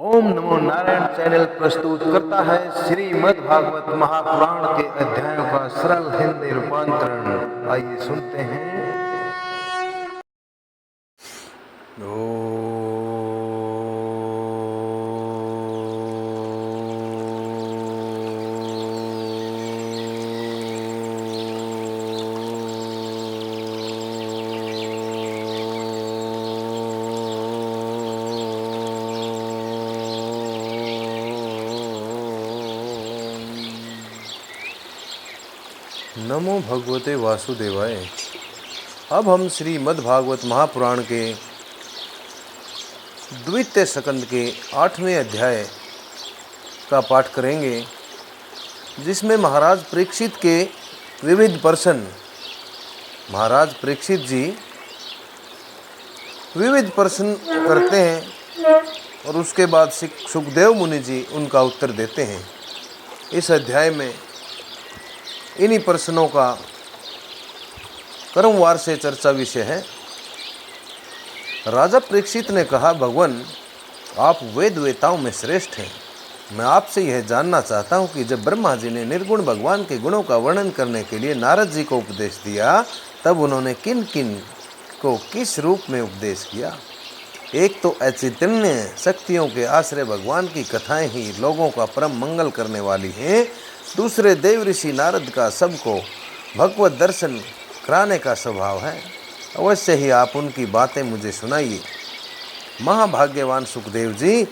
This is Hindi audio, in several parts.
ओम नमो नारायण चैनल प्रस्तुत करता है श्रीमद् भागवत महापुराण के अध्यायों का सरल हिंदी रूपांतरण। आइए सुनते हैं। नमो भगवते वासुदेवाय। अब हम श्रीमद् भागवत महापुराण के द्वितीय स्कंद के 8वें अध्याय का पाठ करेंगे, जिसमें महाराज परीक्षित के विविध प्रश्न, महाराज परीक्षित जी विविध प्रश्न करते हैं और उसके बाद सुखदेव मुनि जी उनका उत्तर देते हैं। इस अध्याय में इन्हीं प्रश्नों का क्रमवार से चर्चा विषय है। राजा परीक्षित ने कहा, भगवान आप वेद वेताओं में श्रेष्ठ हैं। मैं आपसे यह जानना चाहता हूँ कि जब ब्रह्मा जी ने निर्गुण भगवान के गुणों का वर्णन करने के लिए नारद जी को उपदेश दिया, तब उन्होंने किन किन को किस रूप में उपदेश किया। एक तो अचैतन्य शक्तियों के आश्रय भगवान की कथाएं ही लोगों का परम मंगल करने वाली हैं। दूसरे देव ऋषि नारद का सबको भगवत दर्शन कराने का स्वभाव है। अवश्य ही आप उनकी बातें मुझे सुनाइए। महाभाग्यवान सुखदेव जी,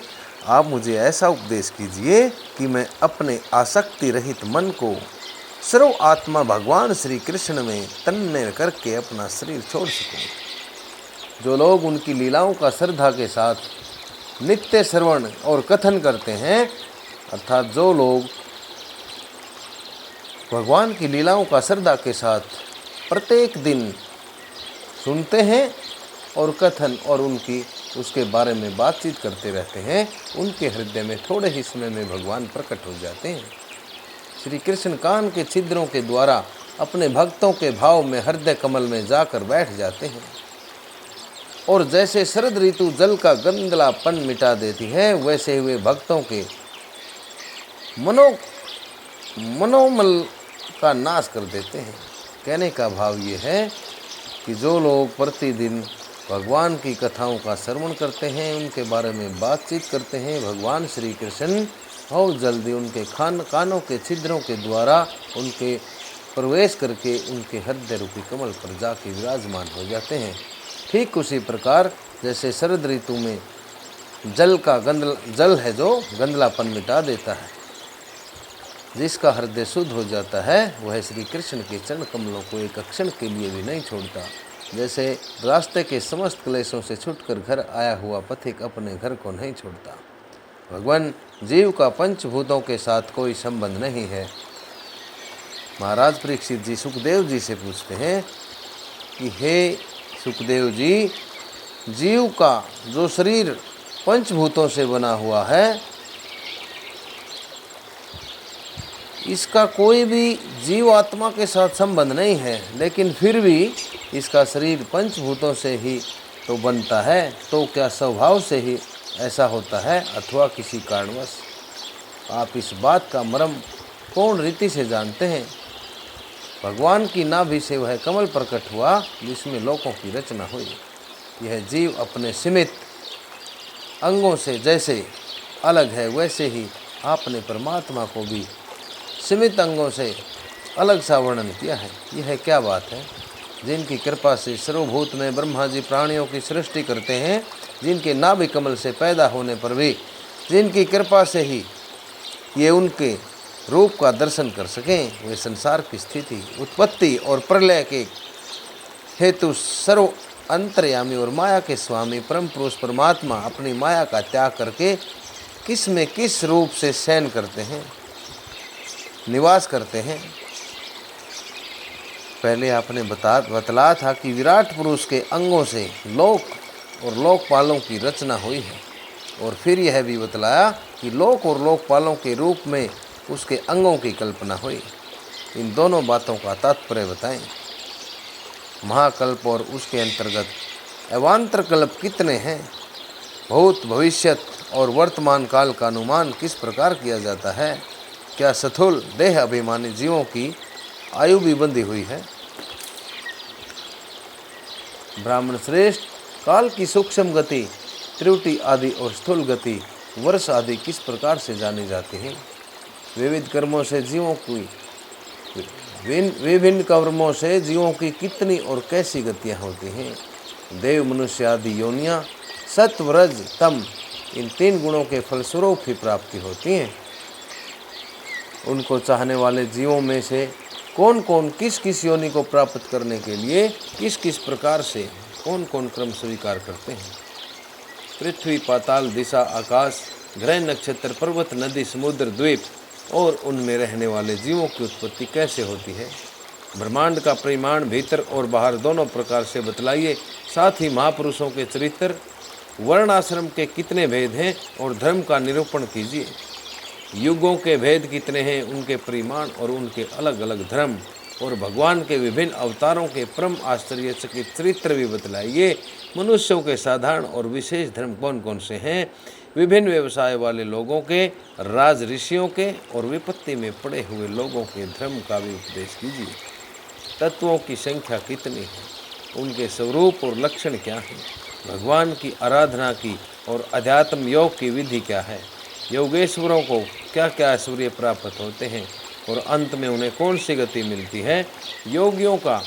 आप मुझे ऐसा उपदेश कीजिए कि मैं अपने आसक्ति रहित मन को सर्व आत्मा भगवान श्री कृष्ण में तन्मय करके अपना शरीर छोड़ सकूं। जो लोग उनकी लीलाओं का श्रद्धा के साथ नित्य श्रवण और कथन करते हैं, अर्थात जो लोग भगवान की लीलाओं का श्रद्धा के साथ प्रत्येक दिन सुनते हैं और कथन और उसके बारे में बातचीत करते रहते हैं, उनके हृदय में थोड़े ही समय में भगवान प्रकट हो जाते हैं। श्री कृष्ण कान के छिद्रों के द्वारा अपने भक्तों के भाव में हृदय कमल में जाकर बैठ जाते हैं और जैसे शरद ऋतु जल का गंदलापन मिटा देती है, वैसे हुए भक्तों के मनोमल का नाश कर देते हैं। कहने का भाव ये है कि जो लोग प्रतिदिन भगवान की कथाओं का श्रवण करते हैं, उनके बारे में बातचीत करते हैं, भगवान श्री कृष्ण बहुत जल्दी उनके कानों के छिद्रों के द्वारा उनके प्रवेश करके उनके हृदय रूपी कमल पर जाके विराजमान हो जाते हैं। ठीक उसी प्रकार जैसे शरद ऋतु में जल है जो गंदलापन मिटा देता है, जिसका हृदय शुद्ध हो जाता है, वह श्री कृष्ण के चरण कमलों को एक क्षण के लिए भी नहीं छोड़ता। जैसे रास्ते के समस्त क्लेशों से छूटकर घर आया हुआ पथिक अपने घर को नहीं छोड़ता। भगवान जीव का पंचभूतों के साथ कोई संबंध नहीं है। महाराज परीक्षित जी सुखदेव जी से पूछते हैं कि हे सुखदेव जी, जीव का जो शरीर पंचभूतों से बना हुआ है, इसका कोई भी जीव आत्मा के साथ संबंध नहीं है, लेकिन फिर भी इसका शरीर पंचभूतों से ही तो बनता है, तो क्या स्वभाव से ही ऐसा होता है अथवा किसी कारणवश? आप इस बात का मर्म पूर्ण रीति से जानते हैं। भगवान की नाभि से वह कमल प्रकट हुआ जिसमें लोकों की रचना हुई। यह जीव अपने सीमित अंगों से जैसे अलग है, वैसे ही आपने परमात्मा को भी सीमित अंगों से अलग सा वर्णन किया है। यह क्या बात है? जिनकी कृपा से सर्वभूत में ब्रह्मा जी प्राणियों की सृष्टि करते हैं, जिनके नाभि कमल से पैदा होने पर भी जिनकी कृपा से ही ये उनके रूप का दर्शन कर सकें, वे संसार की स्थिति, उत्पत्ति और प्रलय के हेतु सर्व अंतर्यामी और माया के स्वामी परम पुरुष परमात्मा अपनी माया का त्याग करके किस में किस रूप से शयन करते हैं, निवास करते हैं। पहले आपने बतलाया था कि विराट पुरुष के अंगों से लोक और लोकपालों की रचना हुई है, और फिर यह भी बतलाया कि लोक और लोकपालों के रूप में उसके अंगों की कल्पना हुई। इन दोनों बातों का तात्पर्य बताएं। महाकल्प और उसके अंतर्गत अवान्तर कल्प कितने हैं? भूत, भविष्यत और वर्तमान काल का अनुमान किस प्रकार किया जाता है? क्या स्थूल देह अभिमानी जीवों की आयु भी बंधी हुई है? ब्राह्मण श्रेष्ठ, काल की सूक्ष्म गति, त्रुटि आदि और स्थूल गति, वर्ष आदि किस प्रकार से जानी जाती है? विविध कर्मों से जीवों की विभिन्न कर्मों से जीवों की कितनी और कैसी गतियाँ होती हैं? देव, मनुष्य आदि योनियाँ सत्व, रज, तम इन 3 गुणों के फलस्वरूप ही प्राप्ति होती हैं। उनको चाहने वाले जीवों में से कौन कौन किस किस योनि को प्राप्त करने के लिए किस किस प्रकार से कौन कौन क्रम स्वीकार करते हैं? पृथ्वी, पाताल, दिशा, आकाश, ग्रह, नक्षत्र, पर्वत, नदी, समुद्र, द्वीप और उनमें रहने वाले जीवों की उत्पत्ति कैसे होती है? ब्रह्मांड का परिमाण भीतर और बाहर दोनों प्रकार से बतलाइए। साथ ही महापुरुषों के चरित्र, वर्ण आश्रम के कितने भेद हैं और धर्म का निरूपण कीजिए। युगों के भेद कितने हैं, उनके परिमाण और उनके अलग अलग धर्म और भगवान के विभिन्न अवतारों के परम आश्चर्यचकित चरित्र भी बतलाइए। मनुष्यों के साधारण और विशेष धर्म कौन कौन से हैं? विभिन्न व्यवसाय वाले लोगों के, राज ऋषियों के और विपत्ति में पड़े हुए लोगों के धर्म का भी उपदेश कीजिए। तत्वों की संख्या कितनी है, उनके स्वरूप और लक्षण क्या हैं? भगवान की आराधना की और अध्यात्म योग की विधि क्या है? योगेश्वरों को क्या क्या ऐश्वर्य प्राप्त होते हैं और अंत में उन्हें कौन सी गति मिलती है? योगियों का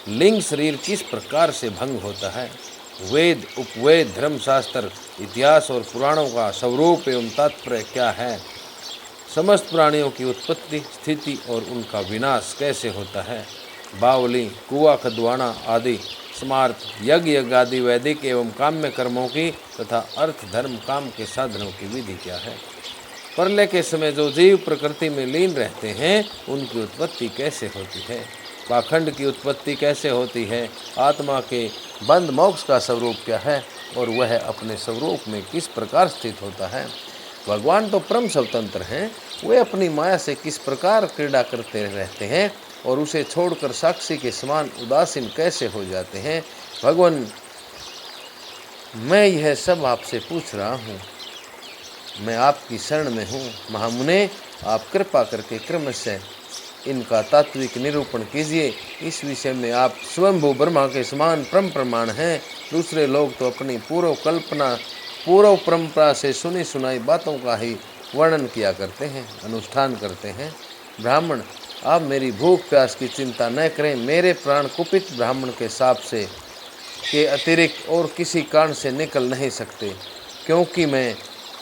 लिंग शरीर किस प्रकार से भंग होता है? वेद, उपवेद, धर्मशास्त्र, इतिहास और पुराणों का स्वरूप एवं तात्पर्य क्या है? समस्त प्राणियों की उत्पत्ति, स्थिति और उनका विनाश कैसे होता है? बावली, कुआ खदवाना आदि स्मार्त, यज्ञ आदि वैदिक एवं काम्य कर्मों की तथा अर्थ, धर्म, काम के साधनों की विधि क्या है? प्रलय के समय जो जीव प्रकृति में लीन रहते हैं, उनकी उत्पत्ति कैसे होती है? पाखंड की उत्पत्ति कैसे होती है? आत्मा के बंध मोक्ष का स्वरूप क्या है और वह अपने स्वरूप में किस प्रकार स्थित होता है? भगवान तो परम स्वतंत्र हैं, वे अपनी माया से किस प्रकार क्रीड़ा करते रहते हैं और उसे छोड़कर साक्षी के समान उदासीन कैसे हो जाते हैं? भगवान, मैं यह सब आपसे पूछ रहा हूँ, मैं आपकी शरण में हूँ। महामुने, आप कृपा करके क्रमशः इनका तात्विक निरूपण कीजिए। इस विषय में आप स्वयंभू ब्रह्मा के समान परम प्रमाण हैं। दूसरे लोग तो अपनी पूर्व परंपरा से सुनी सुनाई बातों का ही वर्णन किया करते हैं, अनुष्ठान करते हैं। ब्राह्मण, आप मेरी भूख प्यास की चिंता न करें। मेरे प्राण कुपित ब्राह्मण के शाप से के अतिरिक्त और किसी कारण से निकल नहीं सकते, क्योंकि मैं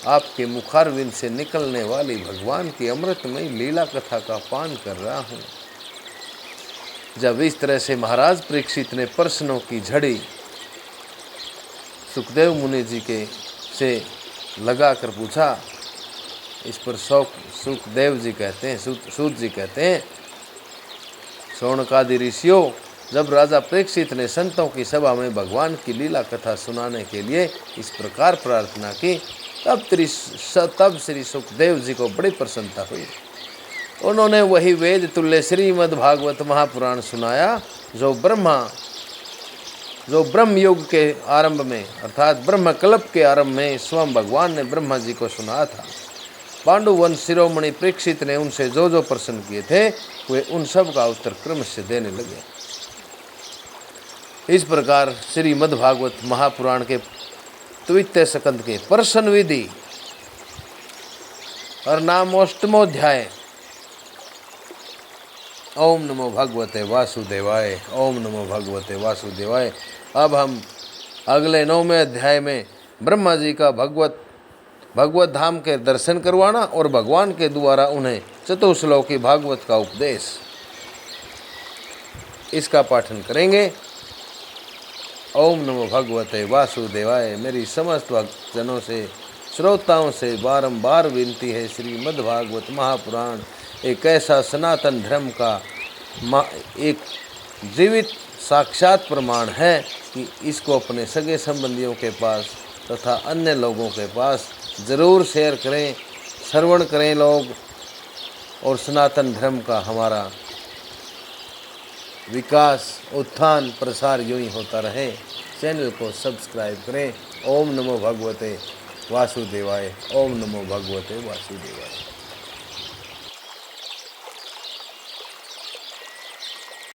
आपके मुखारविंद से निकलने वाली भगवान की अमृतमयी लीला कथा का पान कर रहा हूँ। जब इस तरह से महाराज परीक्षित ने प्रश्नों की झड़ी सुखदेव मुनि जी के से लगा कर पूछा, इस पर सुखदेव जी कहते हैं, सूत जी कहते हैं, शौनकादि ऋषियों, जब राजा परीक्षित ने संतों की सभा में भगवान की लीला कथा सुनाने के लिए इस प्रकार प्रार्थना की, तब श्री सुखदेव जी को बड़ी प्रसन्नता हुई। उन्होंने वही वेद तुल्य श्रीमद् भागवत महापुराण सुनाया जो ब्रह्म युग के आरंभ में अर्थात ब्रह्मकल्प के आरंभ में स्वयं भगवान ने ब्रह्मा जी को सुनाया था। पांडुवंश शिरोमणि परीक्षित ने उनसे जो जो प्रश्न किए थे, वे उन सब का उत्तर क्रमशः देने लगे। इस प्रकार श्रीमद् भागवत महापुराण के द्वितीय स्कंद के प्रश्न विधि और नामोष्टमोध्याय। ओम नमो भगवते वासुदेवाय, ओम नमो भगवते वासुदेवाय। अब हम अगले 9वें अध्याय में ब्रह्मा जी का भगवत धाम के दर्शन करवाना और भगवान के द्वारा उन्हें चतुश्लोकी भागवत का उपदेश, इसका पाठन करेंगे। ओम नमो भगवते वासुदेवाय। मेरी समस्त भक्तजनों से, श्रोताओं से बारंबार विनती है, श्रीमद् भागवत महापुराण एक ऐसा सनातन धर्म का एक जीवित साक्षात प्रमाण है कि इसको अपने सगे संबंधियों के पास तथा अन्य लोगों के पास ज़रूर शेयर करें, श्रवण करें लोग, और सनातन धर्म का हमारा विकास, उत्थान, प्रसार यूँ ही होता रहे। चैनल को सब्सक्राइब करें। ओम नमो भगवते वासुदेवाय। ओम नमो भगवते वासुदेवाय।